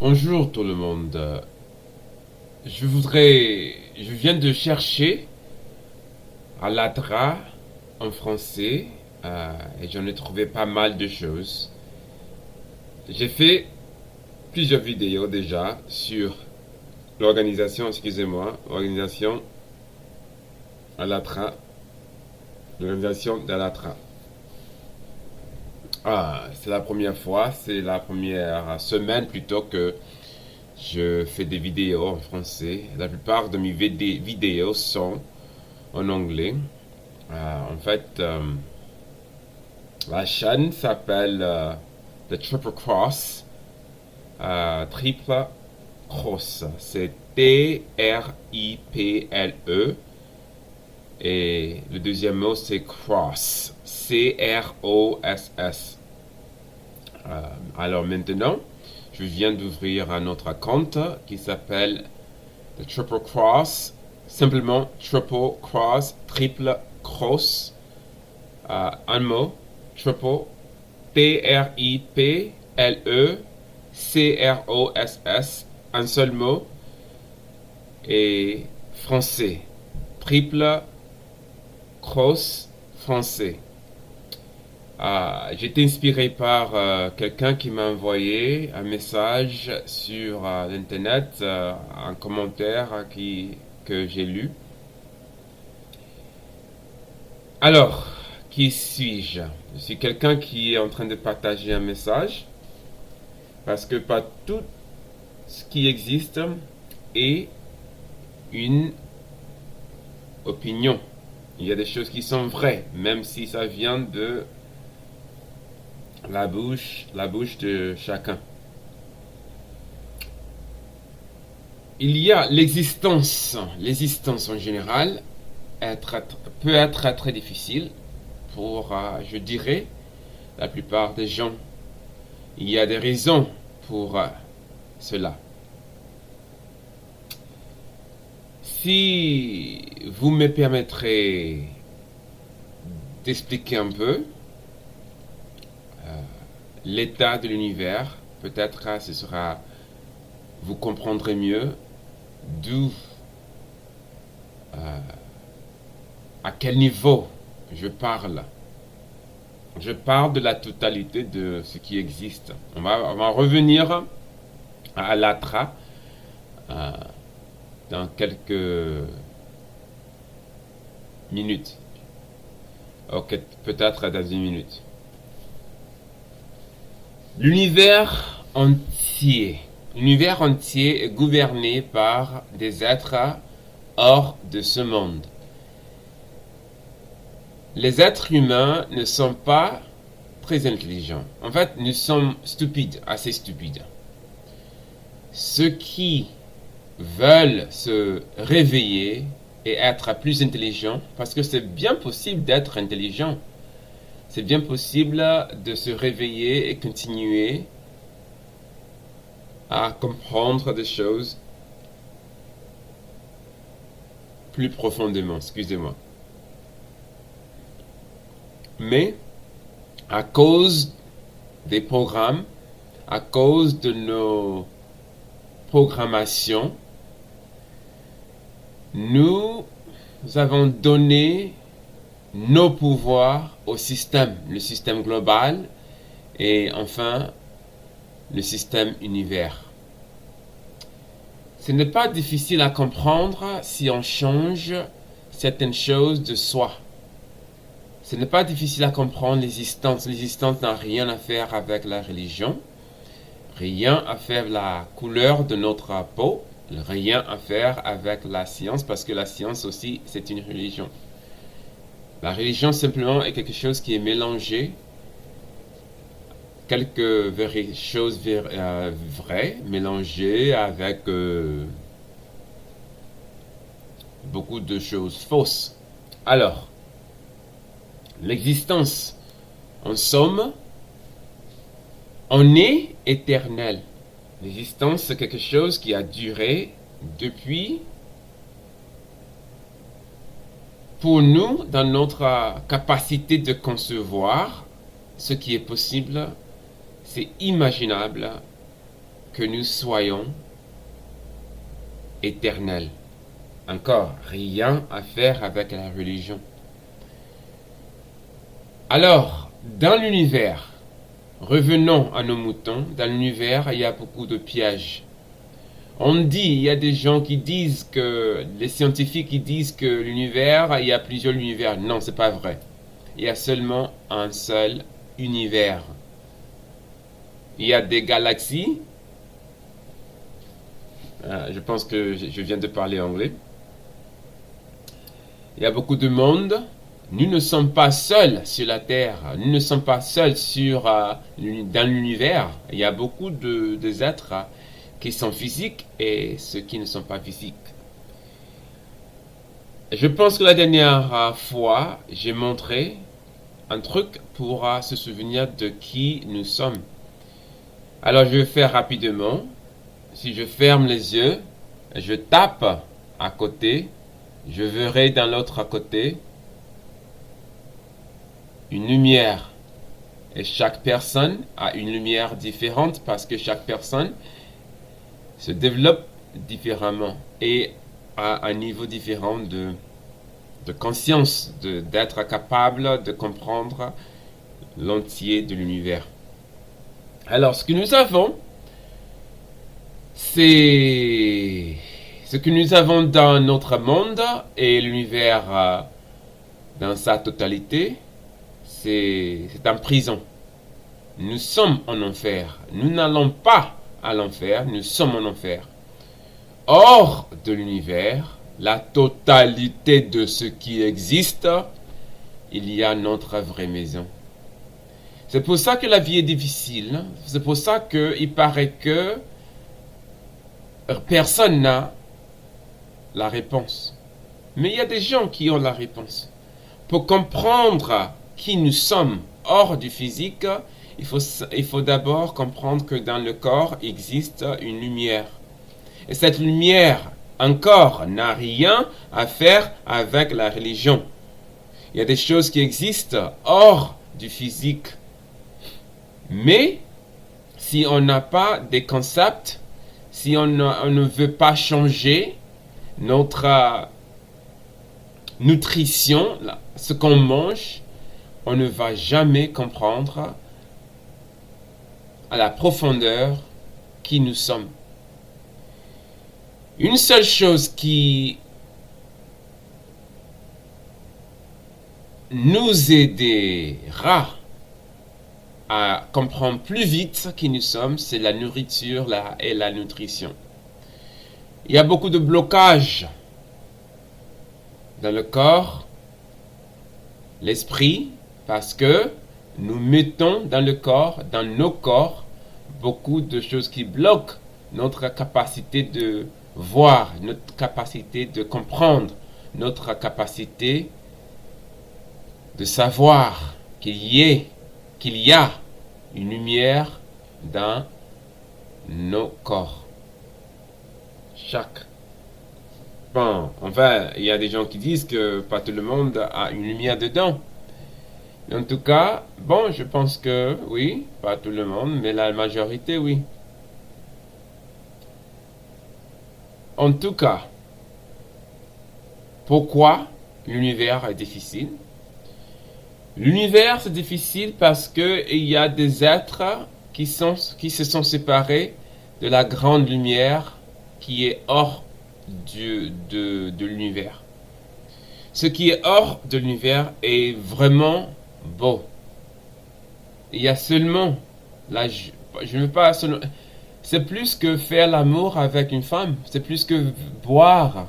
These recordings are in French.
Bonjour tout le monde. Je viens de chercher Alatra en français et j'en ai trouvé pas mal de choses. J'ai fait plusieurs vidéos déjà sur l'organisation Alatra, l'organisation d'Alatra. C'est la première semaine plutôt que je fais des vidéos en français. La plupart de mes vidéos sont en anglais. En fait, la chaîne s'appelle The Triple Cross. Triple Cross. C'est Triple. Et le deuxième mot, c'est Cross. Cross. Alors maintenant, je viens d'ouvrir un autre compte qui s'appelle The Triple Cross. Simplement Triple Cross, triple cross. Un mot, triple, Triple Cross, un seul mot, et français, triple cross français. J'ai été inspiré par quelqu'un qui m'a envoyé un message sur l'internet, un commentaire que j'ai lu. Alors, qui suis-je? Je suis quelqu'un qui est en train de partager un message parce que pas tout ce qui existe est une opinion. Il y a des choses qui sont vraies, même si ça vient de la bouche de chacun. Il y a l'existence en général peut être très difficile pour, je dirais, la plupart des gens. Il y a des raisons pour cela. Si vous me permettrez d'expliquer un peu l'état de l'univers, peut-être vous comprendrez mieux d'où, à quel niveau je parle. Je parle de la totalité de ce qui existe. On va revenir à Alatra dans quelques minutes. Ok, peut-être dans une minute. L'univers entier est gouverné par des êtres hors de ce monde. Les êtres humains ne sont pas très intelligents. En fait, nous sommes stupides, assez stupides. Ceux qui veulent se réveiller et être plus intelligents, parce que c'est bien possible d'être intelligent, c'est bien possible de se réveiller et continuer à comprendre des choses plus profondément, excusez-moi. Mais à cause des programmes, à cause de nos programmations, nous avons donné nos pouvoirs au système, le système global et enfin le système univers. Ce n'est pas difficile à comprendre si on change certaines choses de soi. Ce n'est pas difficile à comprendre l'existence. L'existence n'a rien à faire avec la religion, rien à faire avec la couleur de notre peau, rien à faire avec la science, parce que la science aussi, c'est une religion. La religion simplement est quelque chose qui est mélangé, quelques choses vraies, mélangées avec beaucoup de choses fausses. Alors, l'existence, en somme, on est éternel. L'existence, c'est quelque chose qui a duré depuis, pour nous, dans notre capacité de concevoir ce qui est possible, c'est imaginable que nous soyons éternels. Encore, rien à faire avec la religion. Alors, dans l'univers, revenons à nos moutons, dans l'univers, il y a beaucoup de pièges. On dit, il y a des gens qui disent que, les scientifiques qui disent que l'univers, il y a plusieurs univers. Non, c'est pas vrai. Il y a seulement un seul univers. Il y a des galaxies. Je pense que je viens de parler anglais. Il y a beaucoup de monde. Nous ne sommes pas seuls sur la Terre. Nous ne sommes pas seuls dans l'univers. Il y a beaucoup d'êtres qui sont physiques et ceux qui ne sont pas physiques. Je pense que la dernière fois, j'ai montré un truc pour se souvenir de qui nous sommes. Alors je vais faire rapidement. Si je ferme les yeux, je tape à côté, je verrai dans l'autre à côté une lumière. Et chaque personne a une lumière différente parce que chaque personne se développe différemment et à un niveau différent de conscience, d'être capable de comprendre l'entier de l'univers. Alors, ce que nous avons, c'est ce que nous avons dans notre monde et l'univers dans sa totalité, c'est en prison. Nous sommes en enfer. Nous n'allons pas à l'enfer, nous sommes en enfer. Hors de l'univers, la totalité de ce qui existe, il y a notre vraie maison. C'est pour ça que la vie est difficile. C'est pour ça qu'il paraît que personne n'a la réponse. Mais il y a des gens qui ont la réponse. Pour comprendre qui nous sommes hors du physique, il faut d'abord comprendre que dans le corps existe une lumière. Et cette lumière, encore, n'a rien à faire avec la religion. Il y a des choses qui existent hors du physique. Mais, si on n'a pas des concepts, si on ne veut pas changer notre nutrition, ce qu'on mange, on ne va jamais comprendre à la profondeur qui nous sommes. Une seule chose qui nous aidera à comprendre plus vite qui nous sommes, c'est la nourriture et la nutrition. Il y a beaucoup de blocages dans le corps, l'esprit, parce que nous mettons dans le corps, dans nos corps, beaucoup de choses qui bloquent notre capacité de voir, notre capacité de comprendre, notre capacité de savoir qu'il y a une lumière dans nos corps. Enfin, il y a des gens qui disent que pas tout le monde a une lumière dedans. En tout cas, je pense que oui, pas tout le monde, mais la majorité, oui. En tout cas, pourquoi l'univers est difficile? L'univers c'est difficile parce que il y a des êtres qui se sont séparés de la grande lumière qui est hors de l'univers. Ce qui est hors de l'univers est vraiment beau. Il y a seulement je ne veux pas seulement, c'est plus que faire l'amour avec une femme, c'est plus que boire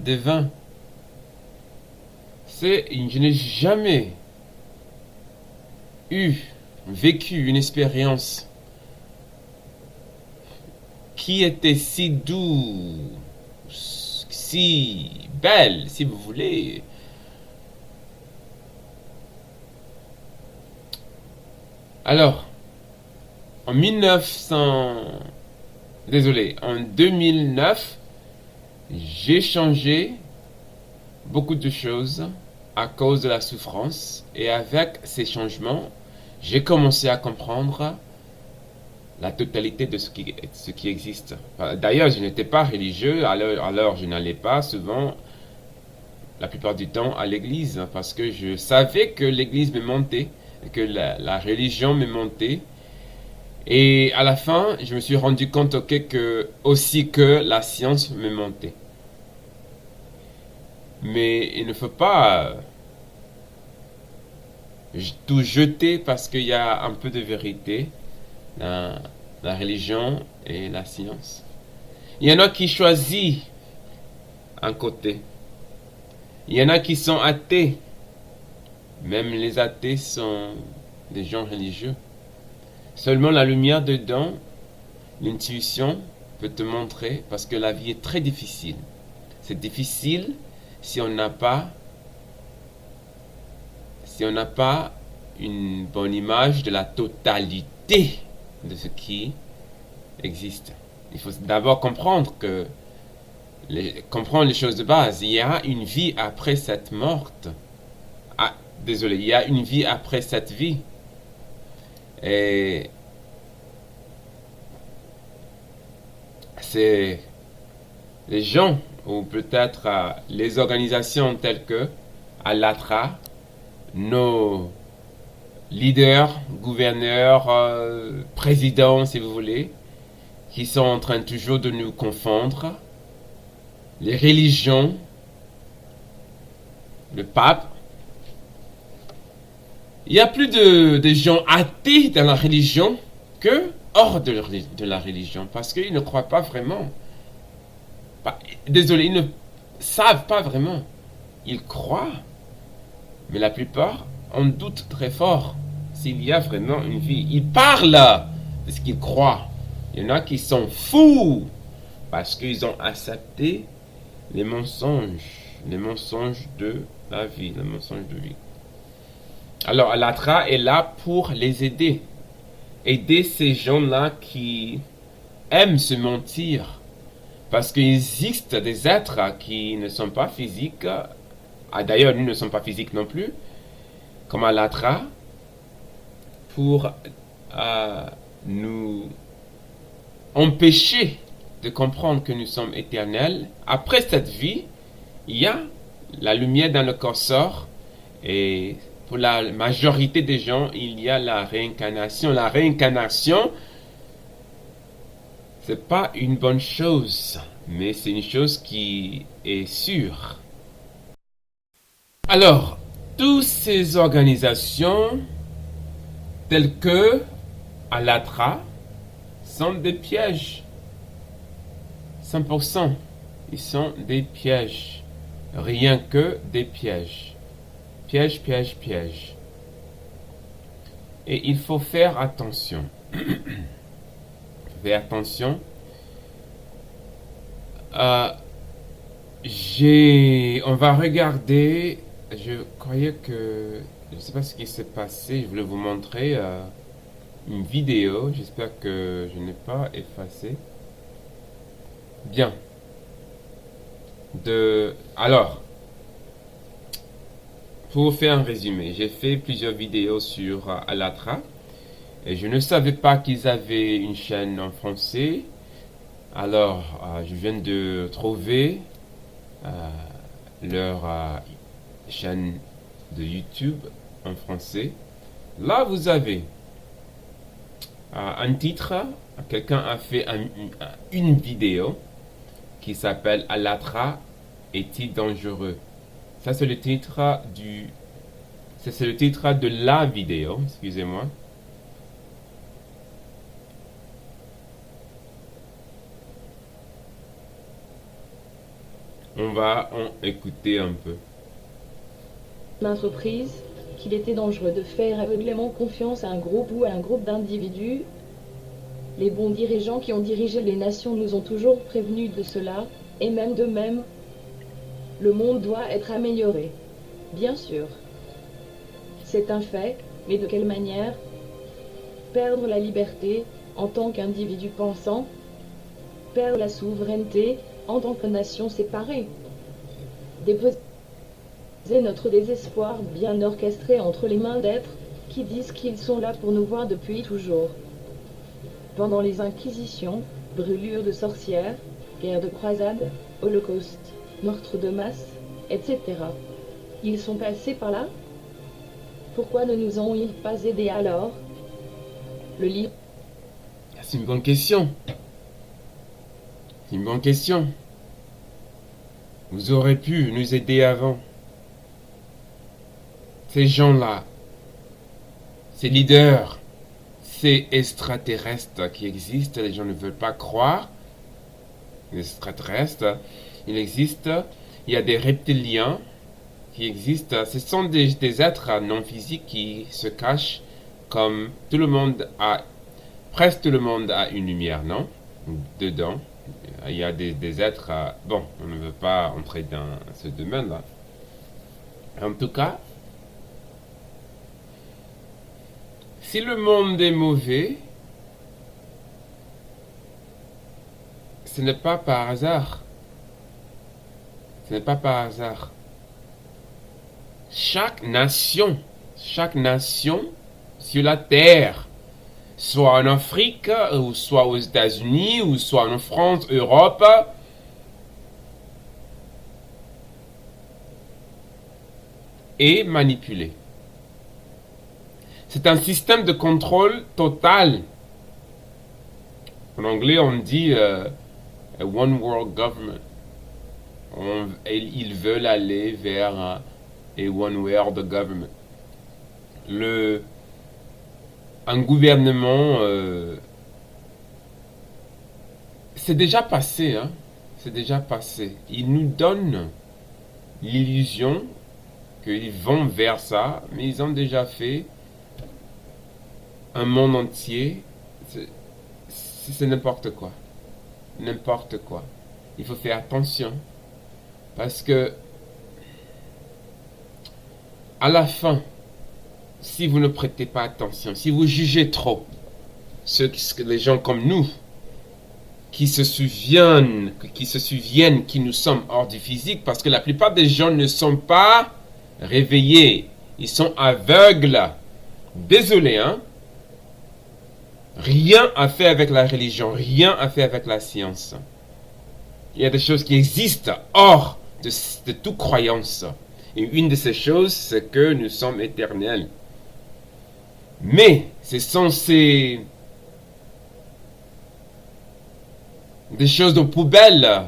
des vins. Je n'ai jamais vécu une expérience qui était si douce, si belle, si vous voulez. Alors, en 2009, j'ai changé beaucoup de choses à cause de la souffrance et avec ces changements, j'ai commencé à comprendre la totalité de ce qui existe. D'ailleurs, je n'étais pas religieux, alors je n'allais pas souvent, la plupart du temps, à l'église, parce que je savais que l'église me montait, que la religion me montait. Et à la fin, je me suis rendu compte aussi que la science me montait. Mais il ne faut pas tout jeter parce qu'il y a un peu de vérité dans la religion et la science. Il y en a qui choisissent un côté. Il y en a qui sont athées. Même les athées sont des gens religieux. Seulement la lumière dedans, l'intuition peut te montrer, parce que la vie est très difficile. C'est difficile si on n'a pas une bonne image de la totalité de ce qui existe. Il faut d'abord comprendre comprendre les choses de base. Il y a une vie après cette morte. Ah, désolé, il y a une vie après cette vie. Et c'est les gens, ou peut-être les organisations telles que Allatra, nos leaders, gouverneurs, présidents, si vous voulez, qui sont en train toujours de nous confondre, les religions, le pape. Il y a plus de gens athées dans la religion que hors de la religion, parce qu'ils ne croient pas vraiment. Désolé, ils ne savent pas vraiment. Ils croient, mais la plupart en doutent très fort s'il y a vraiment une vie. Ils parlent de ce qu'ils croient. Il y en a qui sont fous parce qu'ils ont accepté les mensonges de la vie, les mensonges de vie. Alors, Allatra est là pour les aider. Aider ces gens-là qui aiment se mentir. Parce qu'il existe des êtres qui ne sont pas physiques. D'ailleurs, nous ne sommes pas physiques non plus. Comme Allatra. Pour nous empêcher de comprendre que nous sommes éternels. Après cette vie, il y a la lumière dans le corps sort. Et pour la majorité des gens, il y a la réincarnation. La réincarnation, c'est pas une bonne chose, mais c'est une chose qui est sûre. Alors, toutes ces organisations, telles que Allatra, sont des pièges. 100%, ils sont des pièges. Rien que des pièges. Piège, piège, piège. Et il faut faire attention. Faites attention. On va regarder. Je croyais que... Je ne sais pas ce qui s'est passé. Je voulais vous montrer une vidéo. J'espère que je n'ai pas effacé. Bien. Alors, pour faire un résumé, j'ai fait plusieurs vidéos sur Allatra. Et je ne savais pas qu'ils avaient une chaîne en français. Alors, je viens de trouver leur chaîne de YouTube en français. Là, vous avez un titre. Quelqu'un a fait une vidéo qui s'appelle Allatra est-il dangereux? Ça, c'est le titre c'est le titre de la vidéo. Excusez-moi. On va en écouter un peu. Maintes reprises, qu'il était dangereux de faire aveuglément confiance à un groupe ou à un groupe d'individus. Les bons dirigeants qui ont dirigé les nations nous ont toujours prévenus de cela, et même de même, le monde doit être amélioré. Bien sûr. C'est un fait, mais de quelle manière? Perdre la liberté en tant qu'individu pensant, perdre la souveraineté en tant que nation séparée. Déposer notre désespoir bien orchestré entre les mains d'êtres qui disent qu'ils sont là pour nous voir depuis toujours. Pendant les inquisitions, brûlures de sorcières, guerres de croisade, holocaustes, meurtres de masse, etc. Ils sont passés par là? Pourquoi ne nous ont-ils pas aidés alors? Le livre... C'est une bonne question. C'est une bonne question. Vous aurez pu nous aider avant. Ces gens-là, ces leaders, ces extraterrestres qui existent, les gens ne veulent pas croire. Les extraterrestres, il existe. Il y a des reptiliens qui existent. Ce sont des êtres non physiques qui se cachent comme tout le monde a, presque tout le monde a une lumière, non? Dedans. Il y a des êtres... bon, on ne veut pas entrer dans ce domaine-là. En tout cas, si le monde est mauvais, ce n'est pas par hasard. Ce n'est pas par hasard. Chaque nation sur la terre, soit en Afrique, ou soit aux États-Unis, ou soit en France, Europe, est manipulée. C'est un système de contrôle total. En anglais, on dit a one world government. Ils veulent aller vers a one world government. Un gouvernement, c'est déjà passé, hein. C'est déjà passé. Ils nous donnent l'illusion qu'ils vont vers ça, mais ils ont déjà fait un monde entier. C'est n'importe quoi. N'importe quoi. Il faut faire attention. Parce que, à la fin, si vous ne prêtez pas attention, si vous jugez trop, les gens comme nous, qui se souviennent qui nous sommes hors du physique, parce que la plupart des gens ne sont pas réveillés, ils sont aveugles. Désolé, hein. Rien à faire avec la religion, rien à faire avec la science. Il y a des choses qui existent hors de toute croyance. Et une de ces choses, c'est que nous sommes éternels. Mais ce sont des choses de poubelle.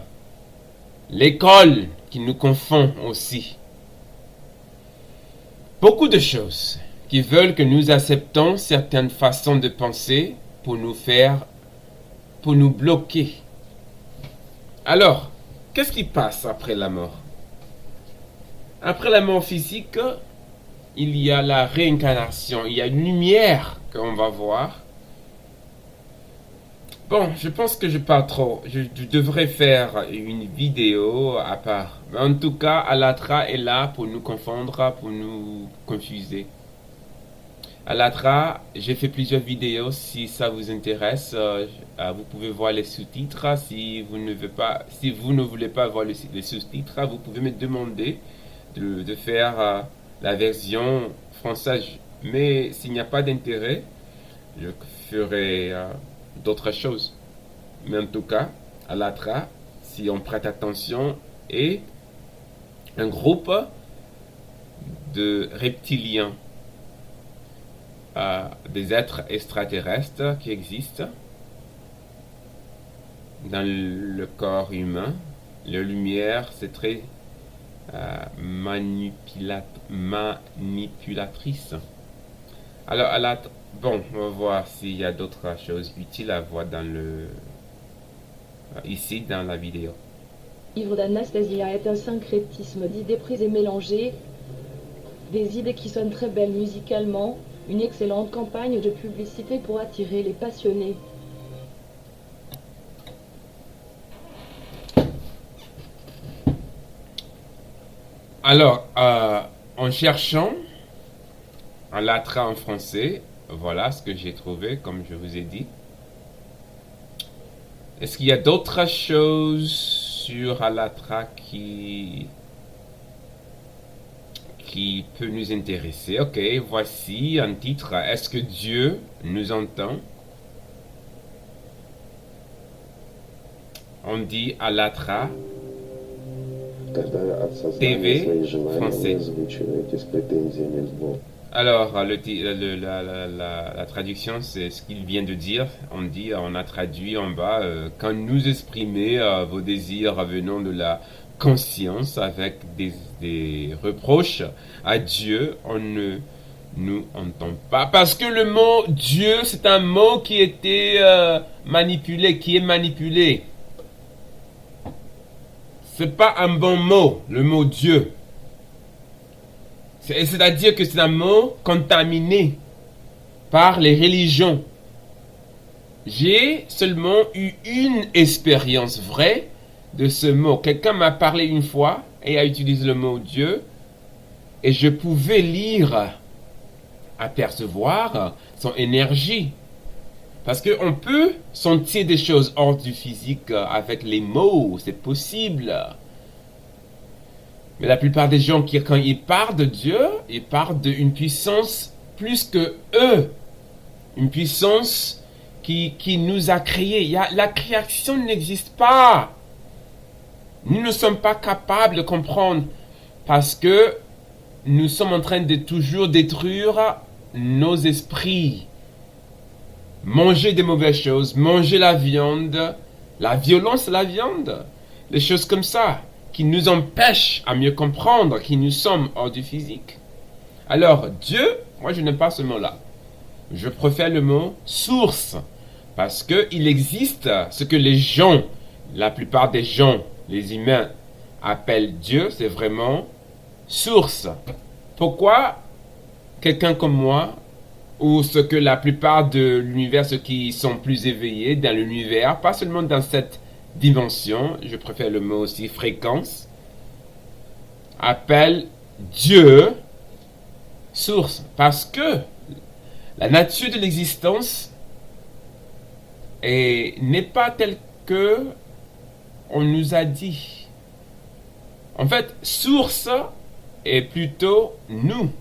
L'école qui nous confond aussi. Beaucoup de choses qui veulent que nous acceptons certaines façons de penser pour nous bloquer. Alors, qu'est-ce qui passe après la mort? Après la mort physique, il y a la réincarnation, il y a une lumière qu'on va voir. Bon, je pense que je parle trop. Je devrais faire une vidéo à part. Mais en tout cas, Alatra est là pour nous confondre, pour nous confuser. Alatra, j'ai fait plusieurs vidéos. Si ça vous intéresse, vous pouvez voir les sous-titres. Si vous ne voulez pas voir les sous-titres, vous pouvez me demander de faire la version française. Mais s'il n'y a pas d'intérêt, je ferai d'autres choses. Mais en tout cas, Alatra, si on prête attention, est un groupe de reptiliens, des êtres extraterrestres qui existent dans le corps humain. La lumière, c'est très manipulatrice. Alors, bon, on va voir s'il y a d'autres choses utiles à voir ici dans la vidéo. Le livre d'Anastasia est un syncrétisme d'idées prises et mélangées, des idées qui sonnent très belles musicalement, une excellente campagne de publicité pour attirer les passionnés. Alors, en cherchant Alatra en français, voilà ce que j'ai trouvé, comme je vous ai dit. Est-ce qu'il y a d'autres choses sur Alatra qui peut nous intéresser? Ok, voici un titre. Est-ce que Dieu nous entend? on dit «Allatra» Тогда от сознания TV своих желаний вы français. озвучиваете с претензиями в Бог. Alors, la traduction, c'est ce qu'il vient de dire. On a traduit en bas, quand nous exprimez vos désirs venant de la conscience avec des reproches à Dieu, on ne nous entend pas. Parce que le mot Dieu, c'est un mot qui était manipulé, qui est manipulé. C'est pas un bon mot, le mot Dieu. C'est-à-dire que c'est un mot contaminé par les religions. J'ai seulement eu une expérience vraie de ce mot. Quelqu'un m'a parlé une fois et a utilisé le mot Dieu et je pouvais lire, apercevoir son énergie. Parce qu'on peut sentir des choses hors du physique avec les mots, c'est possible. Mais la plupart des gens, quand ils parlent de Dieu, ils parlent d'une puissance plus que eux. Une puissance qui nous a créés. La création n'existe pas. Nous ne sommes pas capables de comprendre parce que nous sommes en train de toujours détruire nos esprits. Manger des mauvaises choses, manger la viande, la violence de la viande, des choses comme ça, qui nous empêchent à mieux comprendre qui nous sommes hors du physique. Alors, Dieu, moi je n'aime pas ce mot-là. Je préfère le mot source, parce qu'il existe ce que les gens, la plupart des gens, les humains, appellent Dieu, c'est vraiment source. Pourquoi quelqu'un comme moi, ou ce que la plupart de l'univers, ceux qui sont plus éveillés dans l'univers, pas seulement dans cette dimension, je préfère le mot aussi fréquence, appelle Dieu source, parce que la nature de l'existence n'est pas telle que on nous a dit. En fait, source est plutôt nous.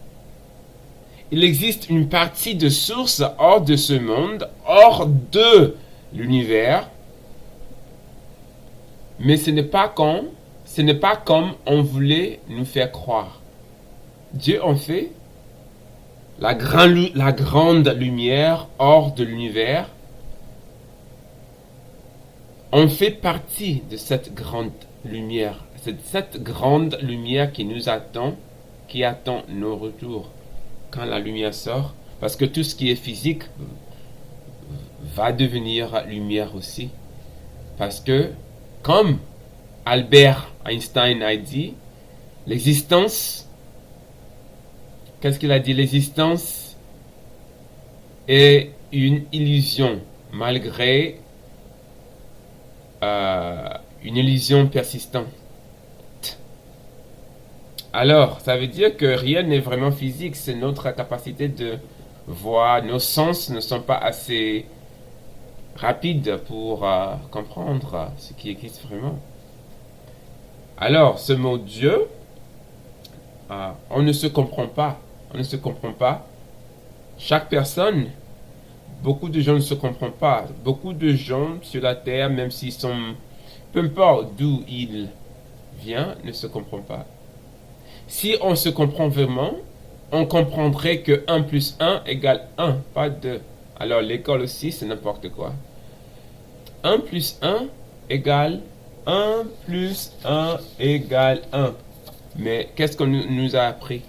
Il existe une partie de source hors de ce monde, hors de l'univers, mais ce n'est pas comme on voulait nous faire croire. Dieu en fait la grande lumière hors de l'univers. On fait partie de cette grande lumière, cette grande lumière qui nous attend, qui attend nos retours. Quand la lumière sort, parce que tout ce qui est physique va devenir lumière aussi. Parce que, comme Albert Einstein a dit, l'existence, qu'est-ce qu'il a dit? L'existence est une illusion, malgré une illusion persistante. Alors, ça veut dire que rien n'est vraiment physique, c'est notre capacité de voir, nos sens ne sont pas assez rapides pour comprendre ce qui existe vraiment. Alors, ce mot Dieu, on ne se comprend pas, Chaque personne, beaucoup de gens ne se comprennent pas. Beaucoup de gens sur la terre, même s'ils sont, peu importe d'où ils viennent, ne se comprennent pas. Si on se comprend vraiment, on comprendrait que 1 plus 1 égale 1, pas 2. Alors l'école aussi, c'est n'importe quoi. 1 plus 1 égale 1 plus 1 égale 1. Mais qu'est-ce qu'on nous a appris?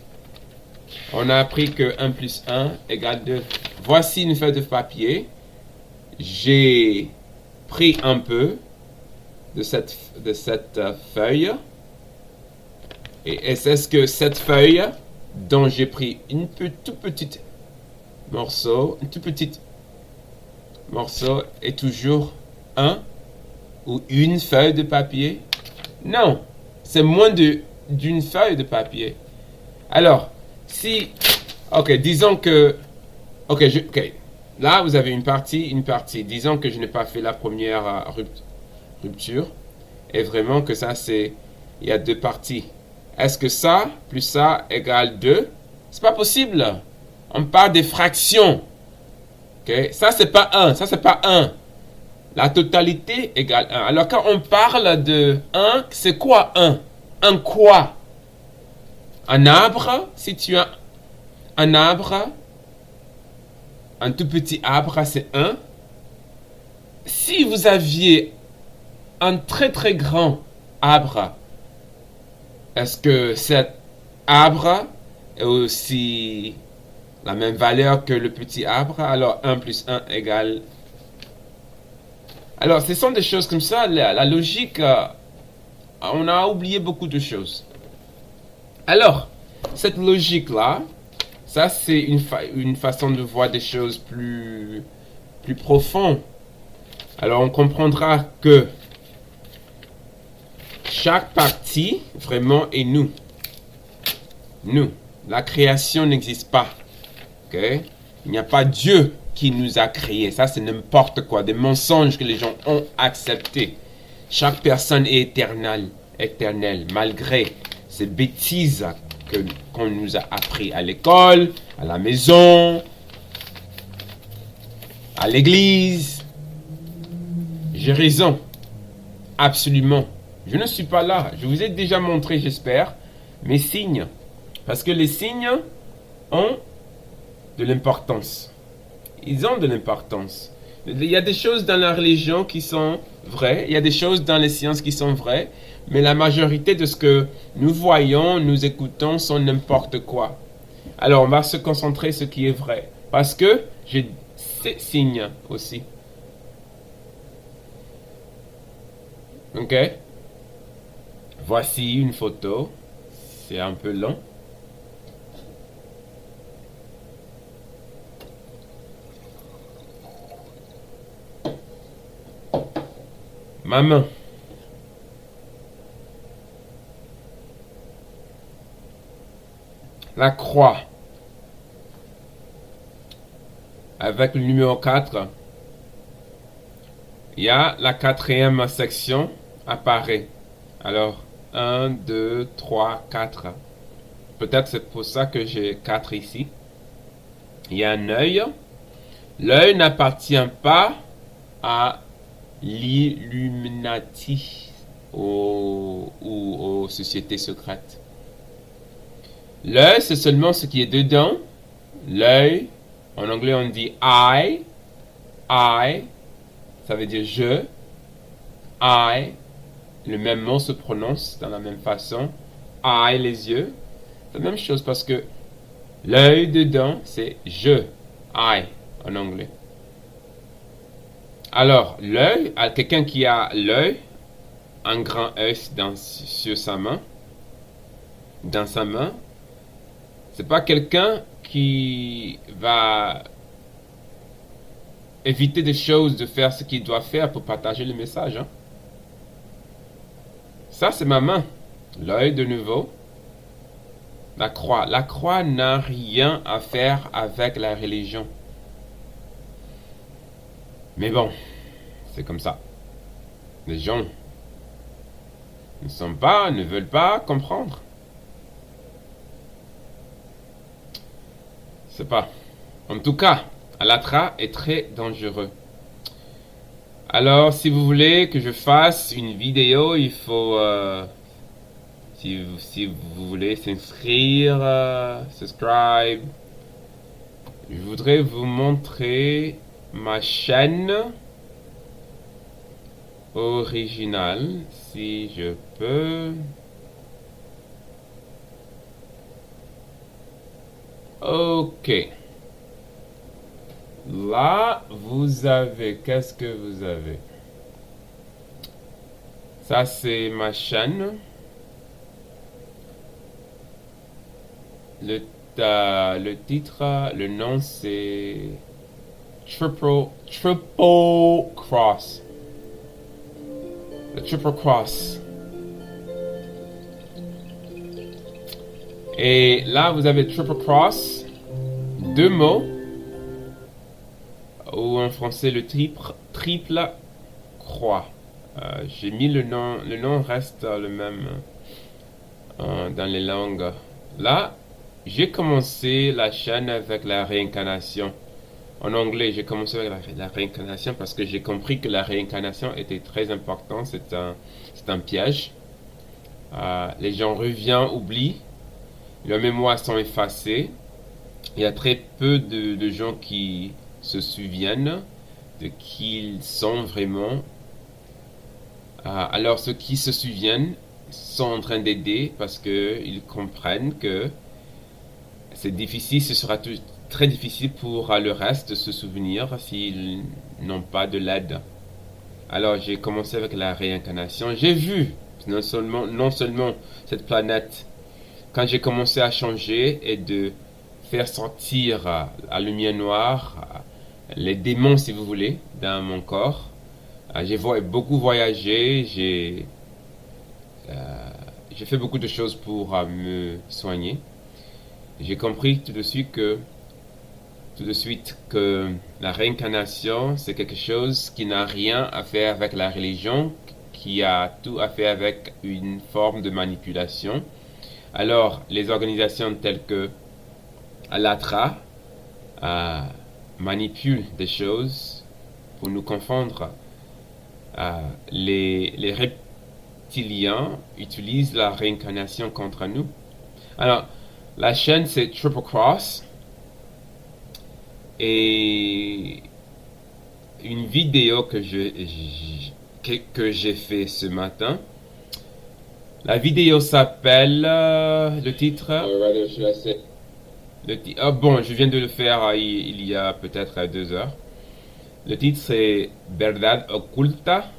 On a appris que 1 plus 1 égale 2. Voici une feuille de papier. J'ai pris un peu de cette feuille. Et c'est ce que cette feuille, dont j'ai pris tout petit morceau, est toujours un ou une feuille de papier? Non, c'est moins d'une feuille de papier. Alors, disons que, là vous avez une partie. Disons que je n'ai pas fait la première rupture, et vraiment que ça il y a 2 parties. Est-ce que ça, plus ça, égale 2? C'est pas possible. On parle des fractions. Okay? Ça, c'est pas 1. La totalité égale 1. Alors quand on parle de 1, c'est quoi 1? Un quoi? Un arbre, si tu as un arbre, un tout petit arbre, c'est 1. Si vous aviez un très très grand arbre, est-ce que cet arbre est aussi la même valeur que le petit arbre? Alors 1 plus 1 égale... Alors ce sont des choses comme ça, la logique, on a oublié beaucoup de choses. Alors, cette logique-là, ça c'est une façon de voir des choses plus profondes. Alors on comprendra que chaque partie vraiment est nous. Nous. La création n'existe pas. Okay? Il n'y a pas Dieu qui nous a créés. Ça c'est n'importe quoi. Des mensonges que les gens ont acceptés. Chaque personne est éternelle malgré ces bêtises qu'on nous a appris à l'école, à la maison, à l'église. J'ai raison. Absolument. Je ne suis pas là. Je vous ai déjà montré, j'espère, mes signes. Parce que les signes ont de l'importance. Ils ont de l'importance. Il y a des choses dans la religion qui sont vraies. Il y a des choses dans les sciences qui sont vraies. Mais la majorité de ce que nous voyons, nous écoutons, sont n'importe quoi. Alors, on va se concentrer sur ce qui est vrai. Parce que j'ai ces signes aussi. Ok? Voici une photo. C'est un peu long. Ma main. La croix. Avec le numéro 4. Il y a la quatrième section apparaît. Alors, 1, 2, 3, 4. Peut-être c'est pour ça que j'ai 4 ici. Il y a un œil. L'œil n'appartient pas à l'Illuminati ou aux sociétés secrètes. L'œil, c'est seulement ce qui est dedans. L'œil, en anglais on dit eye. Eye, ça veut dire je. Eye, le même mot se prononce dans la même façon. Eye, les yeux. C'est la même chose parce que l'œil dedans, c'est je. Eye, en anglais. Alors, l'œil, quelqu'un qui a l'œil, un grand œil sur sa main, dans sa main, c'est pas quelqu'un qui va éviter des choses, de faire ce qu'il doit faire pour partager le message. Hein? Ça, c'est ma main. L'œil de nouveau. La croix. La croix n'a rien à faire avec la religion. Mais bon, c'est comme ça. Les gens ne veulent pas comprendre. C'est pas. En tout cas, Alatra est très dangereux. Alors, si vous voulez que je fasse une vidéo, il faut, si vous voulez s'inscrire, subscribe. Je voudrais vous montrer ma chaîne originale, si je peux. Ok. Là, vous avez... Qu'est-ce que vous avez? Ça, c'est ma chaîne. Le titre, le nom, c'est... Triple Cross. Le Triple Cross. Et là, vous avez Triple Cross. 2 mots. Ou en français, le triple croix. J'ai mis le nom. Le nom reste le même dans les langues. Là, j'ai commencé la chaîne avec la réincarnation. En anglais, j'ai commencé avec la réincarnation parce que j'ai compris que la réincarnation était très importante. C'est un piège. Les gens reviennent, oublient, leurs mémoires sont effacées. Il y a très peu de gens qui se souviennent de qui ils sont vraiment. Alors ceux qui se souviennent sont en train d'aider parce qu'ils comprennent que c'est difficile, ce sera très difficile pour le reste de se souvenir s'ils n'ont pas de l'aide. Alors j'ai commencé avec la réincarnation. J'ai vu non seulement cette planète, quand j'ai commencé à changer et de faire sortir la lumière noire, les démons si vous voulez, dans mon corps. J'ai beaucoup voyagé, j'ai fait beaucoup de choses pour me soigner. J'ai compris tout de suite que la réincarnation, c'est quelque chose qui n'a rien à faire avec la religion, qui a tout à faire avec une forme de manipulation. Alors, les organisations telles que Alatra manipulent des choses pour nous confondre. Les reptiliens utilisent la réincarnation contre nous. Alors, la chaîne c'est Triple Cross et une vidéo que j'ai fait ce matin. La vidéo s'appelle le titre. Bon, je viens de le faire il y a peut-être 2 heures. Le titre c'est Verdad Oculta,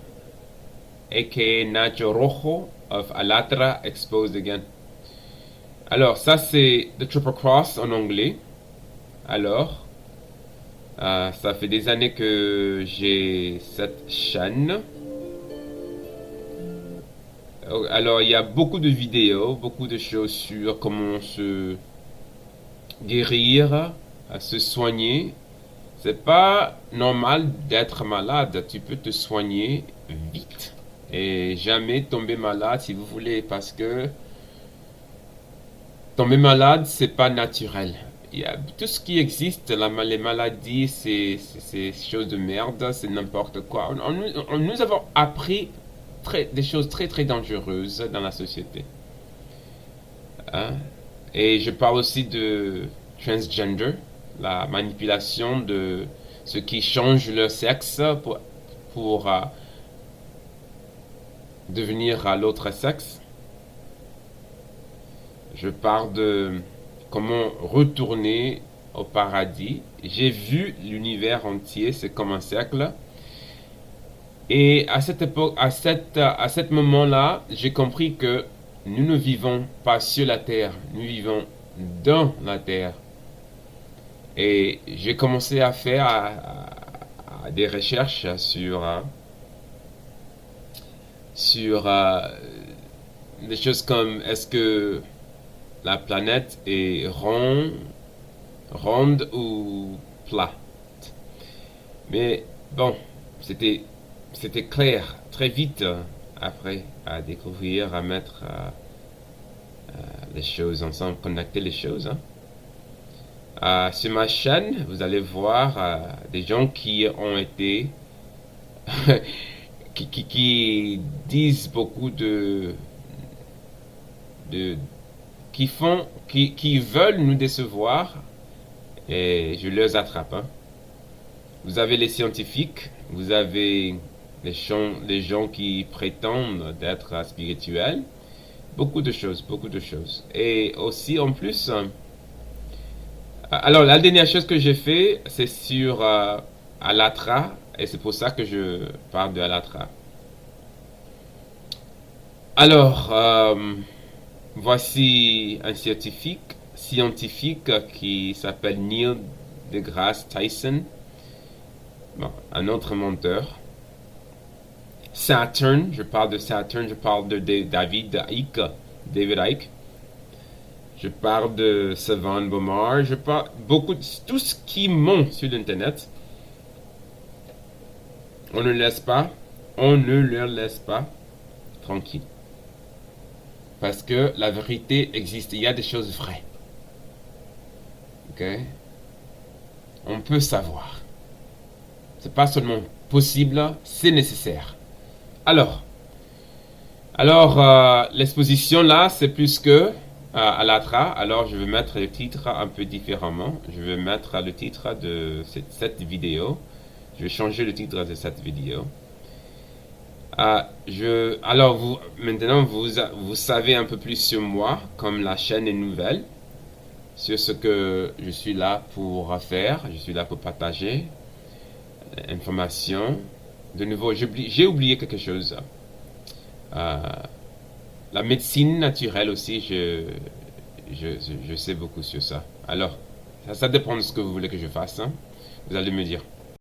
aka Nacho Rojo of Alatra Exposed Again. Alors, ça c'est The Triple Cross en anglais. Alors, ça fait des années que j'ai cette chaîne. Alors, il y a beaucoup de vidéos, beaucoup de choses sur comment se guérir, se soigner. C'est pas normal d'être malade. Tu peux te soigner vite et jamais tomber malade si vous voulez, parce que tomber malade, c'est pas naturel. Il y a tout ce qui existe, les maladies, c'est choses de merde, c'est n'importe quoi. Nous avons appris des choses très très dangereuses dans la société. Et je parle aussi de transgender, la manipulation de ceux qui changent leur sexe pour devenir à l'autre sexe. Je parle de comment retourner au paradis. J'ai vu l'univers entier, c'est comme un cercle. Et à cette époque, à cet moment-là, j'ai compris que nous ne vivons pas sur la terre, nous vivons dans la terre. Et j'ai commencé à faire des recherches sur des choses comme est-ce que la planète est ronde ou plate. Mais bon, c'était clair très vite après à découvrir, à mettre les choses ensemble, connecter les choses. Sur ma chaîne, vous allez voir des gens qui ont été qui disent beaucoup qui veulent nous décevoir, et je les attrape. Vous avez les scientifiques, vous avez les gens qui prétendent d'être spirituels, beaucoup de choses. Et aussi en plus, alors la dernière chose que j'ai fait, c'est sur Alatra, et c'est pour ça que je parle de Alatra. Alors, voici un scientifique qui s'appelle Neil deGrasse Tyson. Bon, un autre menteur. Saturn, je parle de Saturn, je parle de David Icke. Je parle de Savan Bomar, je parle beaucoup de tout ce qui monte sur l'internet. On ne leur laisse pas tranquille. Parce que la vérité existe, il y a des choses vraies. Ok? On peut savoir. C'est pas seulement possible, c'est nécessaire. Alors l'exposition là, c'est plus que à l'ATRA. Alors, je vais mettre le titre un peu différemment. Je vais mettre le titre de cette vidéo. Je vais changer le titre de cette vidéo. Alors, maintenant, vous savez un peu plus sur moi, comme la chaîne est nouvelle, sur ce que je suis là pour faire. Je suis là pour partager l'information. De nouveau, j'ai oublié quelque chose. La médecine naturelle aussi, je sais beaucoup sur ça. Alors, ça dépend de ce que vous voulez que je fasse. Hein. Vous allez me dire.